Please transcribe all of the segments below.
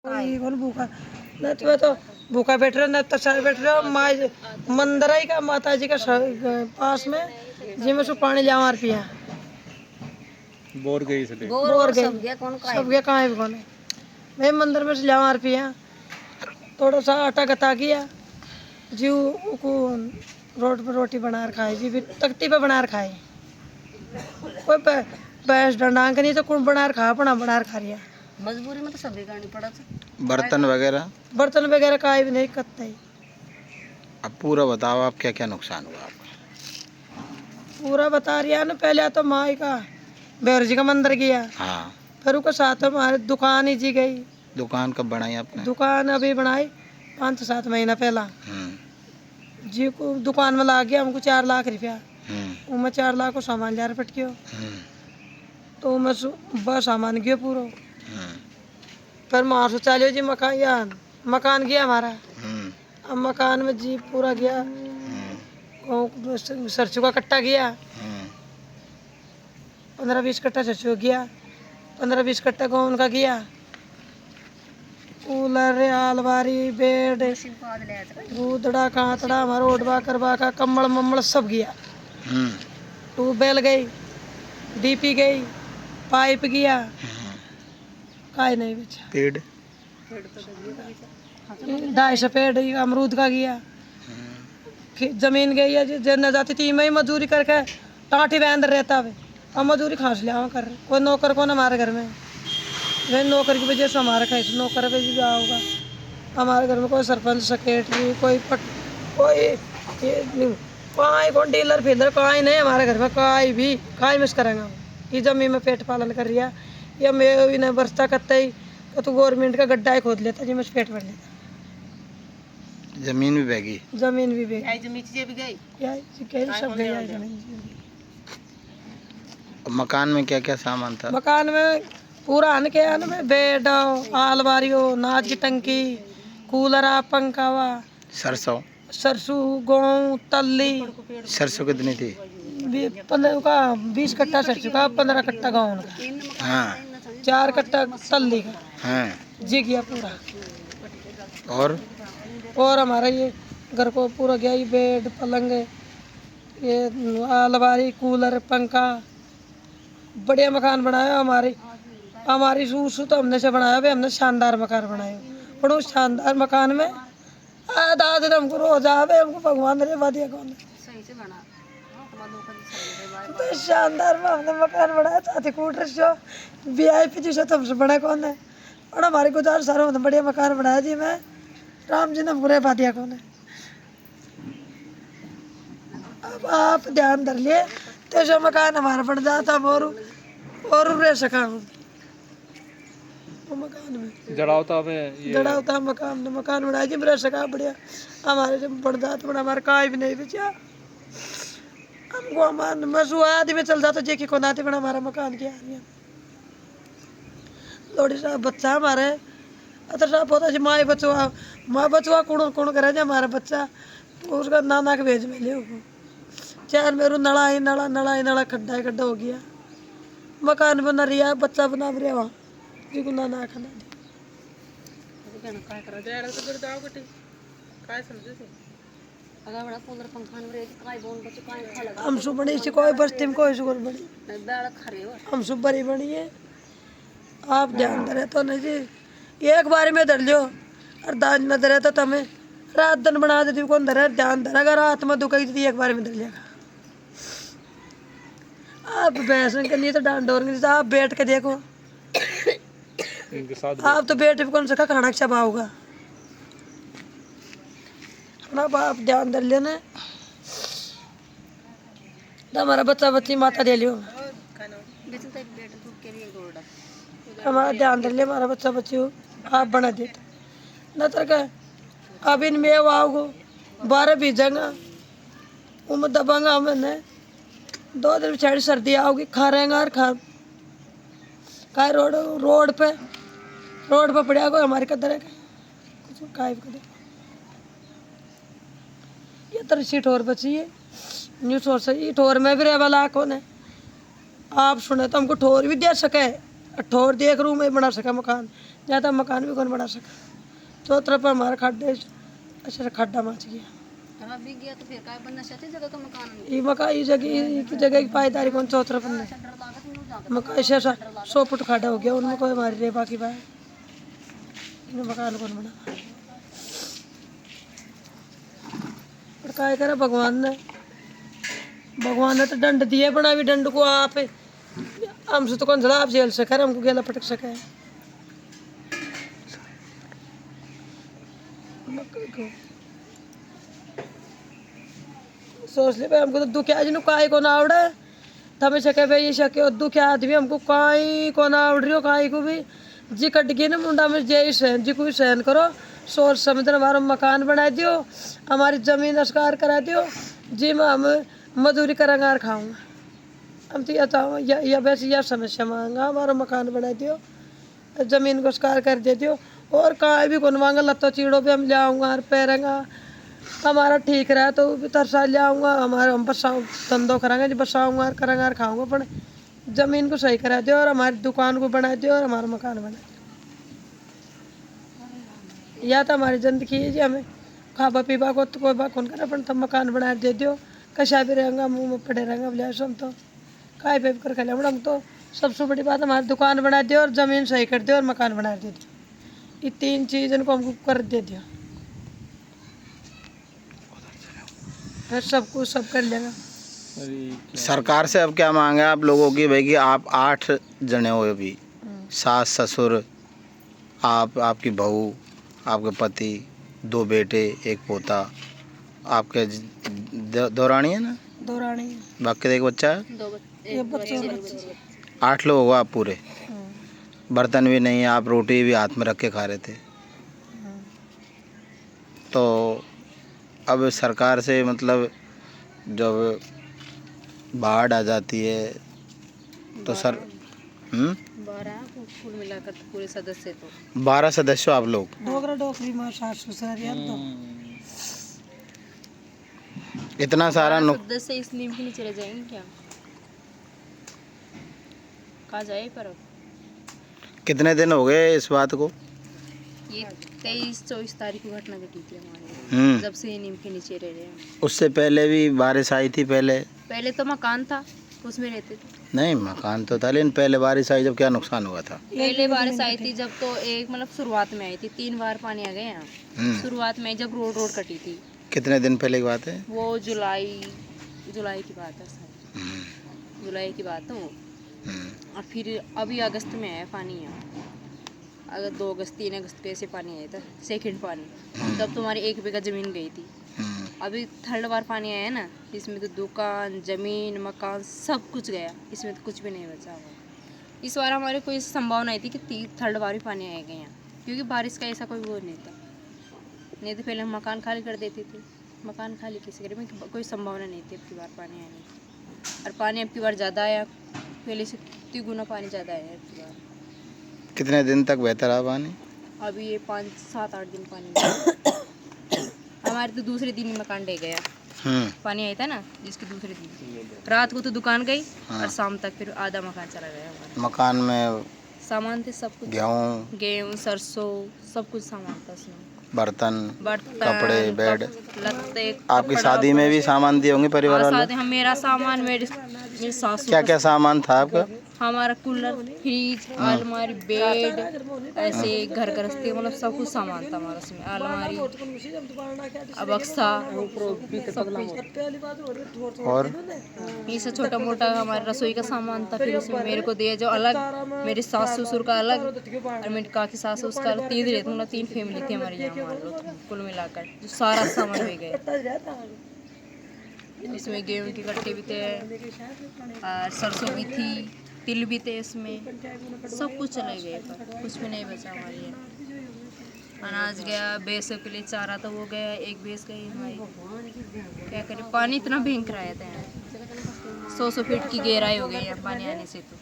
कोई कौन भूखा न तो भूखा बैठ रहा न तो सारे बैठ रहा माँ मंदिर आई का माता जी का पास में जिसमें से पानी ले मार पिया बोर गई इसलिए बोर गई सब गया कहाँ है कौन है मैं मंदिर में से ले मार पिया थोड़ा सा आटा गता किया जी को रोड पर रोटी बना कर खाए जी फिर तख्ती पे बना कर खाए कोई भैंस डंडांग नहीं तो कौन बना कर खा अपना बना कर खा रिया मजबूरी में तो सभी करनी पड़ा था। बर्तन वगैरह का भी नहीं कत्ता ही। अब पूरा बताओ आप क्या क्या नुकसान हुआ आपका। पूरा बता रिया ना पहले तो माई का भैरव जी का मंदिर गया हाँ फिर उसके साथ में हमारी दुकान ही जी गई। दुकान कब बनाई आपने। दुकान अभी बनाई 5-7 महीना पहला जी को दुकान में ला गया हमको 4 लाख रुपया मैं 4 लाख को सामान जा रहा पटकियो तो मैं बस सामान गयो पूरा फिर वहाँ से चलियो जी मकान गया हमारा अब मकान में जी पूरा गया सरसों का कट्टा गया 15-20 कट्टा सरसों गया 15-20 कट्टा गेहूं का गया कूलर अलमारी बेड गूदड़ा कांतड़ा हमारा ओढ़वा करवा का कम्बल मम्बल सब गया ट्यूबवेल गई डीपी गई पाइप गया काय नहीं बेचा पेड़ 250 पेड़ अमरूद का गया जमीन गई है जन जाती थी मैं मजदूरी करके टाँटी में अंदर रहता है अब मजदूरी खास लिया कर कोई नौकर कौन हमारे घर में वे नौकर की वजह से हमारा कैसे नौकर पे भी होगा हमारे घर में कोई सरपंच सेक्रेटरी कोई कौन डीलर फीलर कहीं नहीं हमारे घर में कहीं मिस करेंगे ये जमीन में पेट पालन कर रहा या मैं इन्हें बरसता करता ही तो गवर्नमेंट का गड्ढा ही खोद लेता जी मैं पेट भर लेता। जमीन भी बहगी जमीन भी बहगी भी गई सब गई जमीन। मकान में क्या क्या सामान था। मकान में पूरा अन के अन में बेड अलमारी नाच की टंकी कूलर पंखा सरसों गेहूं तल्ली। सरसों कितनी थी। 20 कट्टा सरसों का 15 कट्टा गेहूं का हाँ 4 कट्टा तल्ली का हाँ जी गया पूरा और हमारा ये घर को पूरा गया ये बेड पलंग ये अलमारी कूलर पंखा बढ़िया मकान बनाया हमारी सूसू तो हमने से बनाया भाई हमने शानदार मकान बनाया पर उस शानदार मकान में दादा हमको रोज आवे हमको भगवान रे वादिया कौन सही से बना तो शानदार में हमने मकान बनाया साथी कूटर शो VIP जी से तो हमसे बड़ा कौन है और हमारे गुजार सारों हमने बढ़िया मकान बनाया जी मैं राम जी ने बुरे वादिया कौन है। अब आप ध्यान धर लिए तो जो मकान हमारा बन जाता और रह सका वो मकान में जड़ावता मकान बनाया जी रह सका बढ़िया हमारे जब बढ़ जाता बड़ा हमारा काय भी नहीं बचा हमको हमारे मसू आदमी चल जाता जे की को नाते बड़ा हमारा मकान किया लोड़ी साहब बच्चा हमारे अतर साहब होता जी माँ बचवा कौन करे जा हमारा बच्चा उसका नाना के भेज में ले चार मेरू नड़ा खड्डा हो गया मकान बना रिया बच्चा बना रहा वहाँ जी को नाना खाना हम सु बड़ी से कोई बस्ती में कोई सुगर बड़ी हम सु बड़ी बड़ी है आप ध्यान दे तो नहीं जी एक बार में धर लियो और दान में धरे तो तुम्हें रात दिन बना देती कौन धरे ध्यान धरा अगर रात में दुखाई थी एक बार में धर लिया आप भैंसन के लिए तो डांट डोर आप बैठ के देखो आप तो बैठ कौन सा खाना अच्छा होगा अपना बाप ध्यान धर लेना तो हमारा बच्चा बच्ची माता दे लियो हमारा ध्यान धर लिया हमारा बच्चा बच्ची हो आप बना देते न तर का अब इन में आओगे 12 बीजेंगा उम्र दबांगा हमने 2 दिन पिछाड़ी सर्दी आओगी खा रहेंगे और खा रोड पे पड़ा को हमारे कदर है कुछ काय कदर ये तरह सीट और बची है न्यू सोच से ठोर में भी रह वाला कौन है आप सुने तो हमको ठोर भी दे सके ठोर दे एक रूम में बना सका मकान या तो मकान भी कौन बना सका। तो तरफ पर हमारा खड्डे अच्छा खड्डा मच गया। अब भी गया तो फिर काय बनना चाहते जगह का मकान ये मकान ये जगह की पाईदारी कौन चौ तरफ नहीं डर लागत नहीं जाता मकान ऐसे 100 फुट खड्डा हो गया उनमें कोई हमारी रे बाकी बात इन्हें मकान कौन बना। पर काय करे भगवान ने तो दंड दिए बना भी दंड को आप हमसे तो कौन आप जेल से कर हमको गेला पटक सके। सोच ले भाई हमको तो दुख आज नु काय को ना आवड़े तमें सके भाई ये सके दुख आदमी हमको काई को ना आवड़ रही हो काई को भी जी कट गई ना मुंडा में जय सहन जी कोई सहन करो सोच समझ हमारा मकान बना दियो हमारी जमीन अस्कार करा दियो जी मैं हम मजदूरी करेंगे और खाऊंगा हम तो या वैसे यह समस्या मांगा हमारा मकान बना दियो जमीन को अस्कार कर दे दियो और कहाँ भी कौन मांगा लत्तो चीड़ों पे हम ले आऊँगा और पैरेंगा हमारा ठीक रहा तो भी तरसा ले आऊँगा हमारा हम बसाऊँ धंधो करेंगे जो बसाऊँगा और करेंगे और खाऊँगा पर जमीन को सही करा दियो और हमारी दुकान को बना दियो और हमारा मकान बना दियो। या तो हमारी जिंदगी है जी हमें खाबा पीबा को तो कोई बात कौन करे अपन तब मकान बना दे दियो कशा भी रहेंगे मुँह में पड़े रहेंगे बोले हम तो काय पे कर खेले हम तो सबसे बड़ी बात हमारी दुकान बना दियो और ज़मीन सही कर दियो और मकान बना दे दियो ये 3 चीज़ इनको हमको कर दे दियो फिर सब कुछ सब कर लेगा। सरकार से अब क्या मांगे आप लोगों की भाई कि आप 8 जने हो अभी सास ससुर आप आपकी बहू आपके पति 2 बेटे 1 पोता आपके दौरानी है ना दौरानी बाकी एक बच्चा है ये बच्चे और बच्चे 8 लोग हो आप पूरे बर्तन भी नहीं है आप रोटी भी हाथ में रख के खा रहे थे। तो अब सरकार से मतलब जब बाढ़ आ जाती है तो सर 12 कुल मिलाकर पूरे सदस्य तो 12 सदस्य हो आप लोग डोगरा डोकरी में सास ससुर यार तो इतना सारा सदस्य इस नीम के नीचे रह जाएंगे क्या कहा जाए पर अब कितने दिन हो गए इस बात को ये 23-24 तारीख को घटना घटी थी हमारे जब से ये नीम के नीचे रह रहे हैं। उससे पहले भी बारिश आई थी पहले तो मकान था उसमें रहते थे नहीं मकान तो था लेकिन पहले बारिश आई जब क्या नुकसान हुआ था। पहले बारिश आई थी जब तो एक मतलब शुरुआत में आई थी 3 बार पानी आ गए यहाँ शुरुआत में जब रोड कटी थी। कितने दिन पहले की बात है वो जुलाई की बात है शायद जुलाई की बात है वो और फिर अभी अगस्त में आया पानी यहाँ अगर 2 अगस्त 3 अगस्त को ऐसे पानी आया था सेकंड पानी तब तुम्हारी 1 बीघा ज़मीन गई थी। अभी 3rd बार पानी आया ना इसमें तो दुकान ज़मीन मकान सब कुछ गया इसमें तो कुछ भी नहीं बचा हुआ। इस बार हमारे कोई संभावना नहीं थी कि 3rd बार भी पानी आएगा यहाँ क्योंकि बारिश का ऐसा कोई वो नहीं था। नहीं तो पहले हम मकान खाली कर देते थे मकान खाली किसी करे में कोई संभावना नहीं थी अब की बार पानी आने की और पानी अब की बार ज़्यादा आया पहले से 3 गुना पानी ज़्यादा आया अब की बार। कितने दिन तक बहता रहा पानी अभी ये 5-7-8 दिन पानी हमारे तो दूसरे दिन ही मकान डे गया पानी आया था ना जिसके दूसरे दिन रात को तो दुकान गई और शाम तक फिर आधा मकान चला गया हमारा। मकान में सामान थे सब कुछ गेहूँ सरसों सब कुछ सामान था उसमें बर्तन कपड़े बेड लत्ते आपकी शादी में भी सामान दिए होंगे परिवार वाले हम मेरा सामान मेरे सासू क्या क्या सामान था आपका हमारा कूलर फ्रिज अलमारी बेड ऐसे घर गृहस्थी मतलब सब कुछ सामान था हमारा उसमें अलमारी अबक्सा और ये सब छोटा मोटा हमारा रसोई का सामान था। फिर उसमें मेरे को दिया जो अलग मेरे सास ससुर का अलग और मेरी काकी सास उसका अलग 3 रहते मतलब 3 फैमिली थी हमारे यहाँ मान लो कुल मिलाकर जो सारा सामान हो गया। इसमें गेहूँ के कट्टे भी थे और सरसों भी थी तिल भी थे इसमें सब कुछ चले गए पर कुछ भी नहीं बचा हमारे यहाँ। अनाज गया भैंसों के लिए चारा तो वो गया 1 भैंस गई हमारी क्या करें पानी इतना भयंकर आया था यहाँ 100 फीट की गहराई हो गई यहाँ पानी आने से तो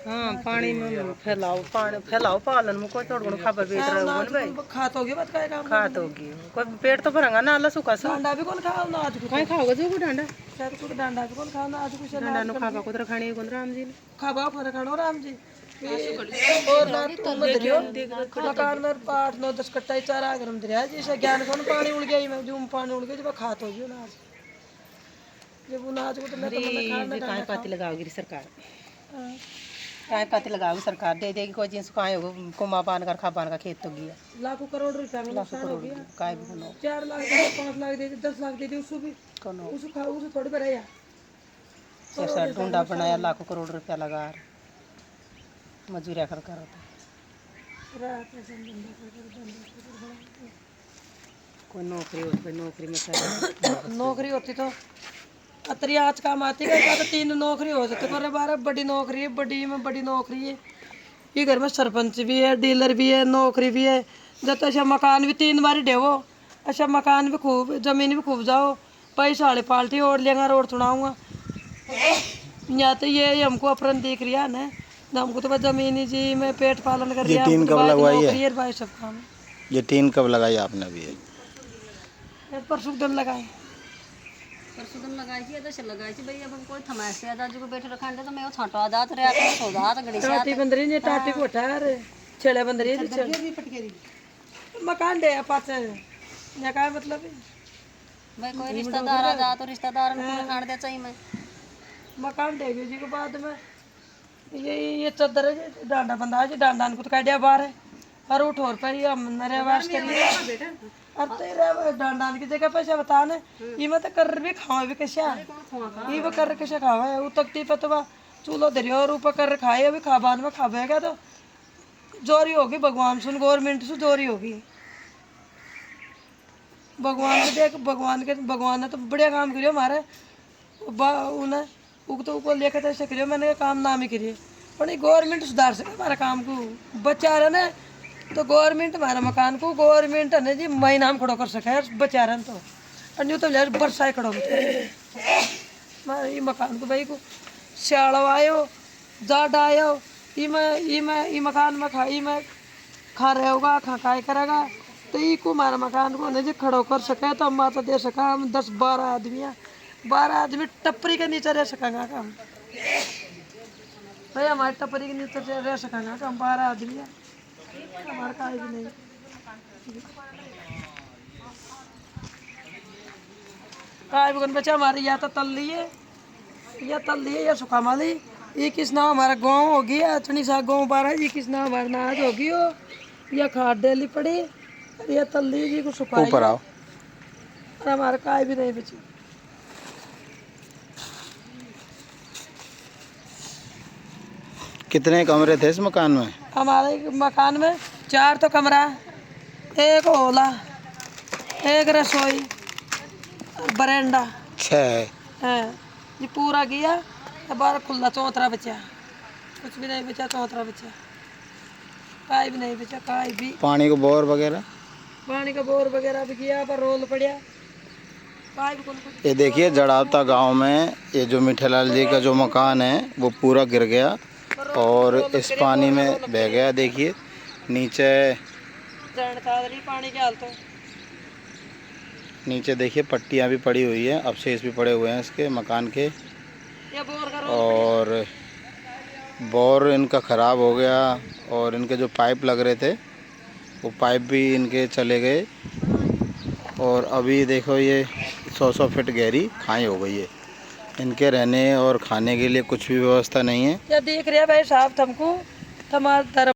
हाँ पानी में फैलाओ, पानी फैलाओ पालन में कोई थोड़ा खबर बेच रहे हो भाई, खात होगी बात का काम खात होगी कोई पेट तो भरेगा ना, अल्लाह सुखा सा डांडा भी कौन खाओ ना आज कुछ कहीं खाओगे जो डांडा शायद कुछ डांडा भी कौन खाओ ना आज कुछ डांडा नो खाबा को खाने को राम जी ने खाबा पर खानो राम जी और ना तुम दरियो मकान में 8 9 10 कट्टा ही चारा गरम दरिया जैसे ज्ञान कौन पानी उड़ गया मैं जो पानी उड़ गया जब खात होगी ना आज जब अनाज को तो मैं तो मतलब खाना काय पाती लगाओगी सरकार, काय पाती लगाओगी सरकार, दे देगी कोई जिन सुखाए हो कुमा पान कर खा पान का खेत तो गया लाखों करोड़ रुपया में लाखों करोड़ काय भी बनो 4 लाख दे 5 लाख दे 10 लाख दे दी उसको भी कोनो उसको खाओ उसे थोड़ी बढ़ाया ऐसा ढूंढा बनाया लाखों करोड़ रुपया लगा मजूरिया कर कर रात में धंधा कर कोई नौकरी हो, कोई नौकरी में नौकरी होती तो अतरी आज काम आती है तो 3 नौकरी हो सकती पर 12 बड़ी नौकरी है, बड़ी में बड़ी नौकरी है। ये घर में सरपंच भी है, डीलर भी है, नौकरी भी है। जब तो अच्छा मकान भी 3 बारी डेवो, अच्छा मकान भी खूब, जमीन भी खूब जाओ, पैसा वाली पाल्टी ओढ़ लेंगे, रोड सुनाऊंगा या तो ये हमको अपन देख रहा है ना, हमको तो बस जमीनी जी में पेट पालन कर रहा टीन कब लगवाई है? भाई सब काम ये टीन कब लगाई आपने अभी? परसों दिन लगाए परसों दिन लगाई थी तो लगाई थी भाई, अब कोई थमास से आदा जो बैठे रखा तो मैं वो छांटा दात रे आके सो दात गड़ी से टाटी बंदरी ने टाटी को उठा रे छेले बंदरी ने मकान दे पास या का मतलब है भाई कोई रिश्तेदार आ जा तो रिश्तेदार को खाण दे चाहिए मैं मकान दे जी के बाद में ये चद्दर है डांडा बंदा है डांडा को तो काटिया बाहर है और उठ और पे हम नरे वास करिए और तेरे डांडा की जगह पैसा बता ने ये मत कर भी खाओ भी कैसे ये वो कर कैसे खावा है उतकती पे तो चूल्हो धरियो और ऊपर कर खाए अभी खा बाद में खावेगा तो जोरी होगी भगवान सुन गवर्नमेंट से जोरी होगी भगवान के देख भगवान ने तो बढ़िया काम करियो हमारे उन्हें तो ऊपर लेकर ऐसे करियो मैंने काम नाम ही करिए पर गवर्नमेंट सुधार सके हमारा काम को बच्चा रहे ना तो गवर्नमेंट हमारा मकान को गवर्नमेंट है ना जी महीना हम खड़ो कर सके बच्चा रहे तो और न्यू तो बरसाए खड़ो ये मकान को भाई को सियाड़ो आयो जाड आयो ई मकान में खा रहे होगा खा खाए करेगा तो ये को हमारा मकान को ना जी खड़ो कर सके तो हम माता दे सका हम 10-12 आदमी टपरी के नीचे रह सकेंगे हम भाई हमारे टपरी के नीचे रह सकेंगे हम 12 आदमी है हमारा का भी नहीं काय बगन बच्चा हमारी या तो तल्ली है या सुखा माली ये किस नाम हमारा गाँव होगी अचनी सा गाँव 12 ये किस नाम हमारा नाज होगी हो या खाद डेली पड़ी या तल्ली जी को सुखा ऊपर आओ और हमारा काय भी नहीं बची कितने कमरे थे इस मकान में? हमारे मकान में 4 तो कमरा, 1 ओला, 1 रसोई, बरांडा 6 है ये पूरा किया। अब बार खुला चौथरा बचा, कुछ भी नहीं बचा, चौथरा बचा, काय भी नहीं बचा, काय भी। पानी को बोर वगैरह? पानी का बोर वगैरह भी किया पर रोल पड़ा, काय भी कुछ। ये देखिए जड़ावता गांव में ये जो मिठेलाल जी का जो मकान है वो पूरा गिर गया और इस पानी में बह गया। देखिए नीचे पानी की हालत, नीचे देखिए पट्टियाँ भी पड़ी हुई है, अवशेष भी पड़े हुए हैं इसके मकान के। और बोर इनका ख़राब हो गया और इनके जो पाइप लग रहे थे वो पाइप भी इनके चले गए। और अभी देखो ये 100 फीट गहरी खाई हो गई है। इनके रहने और खाने के लिए कुछ भी व्यवस्था नहीं है। क्या देख रहे हैं भाई साहब तुमको, तुम्हारा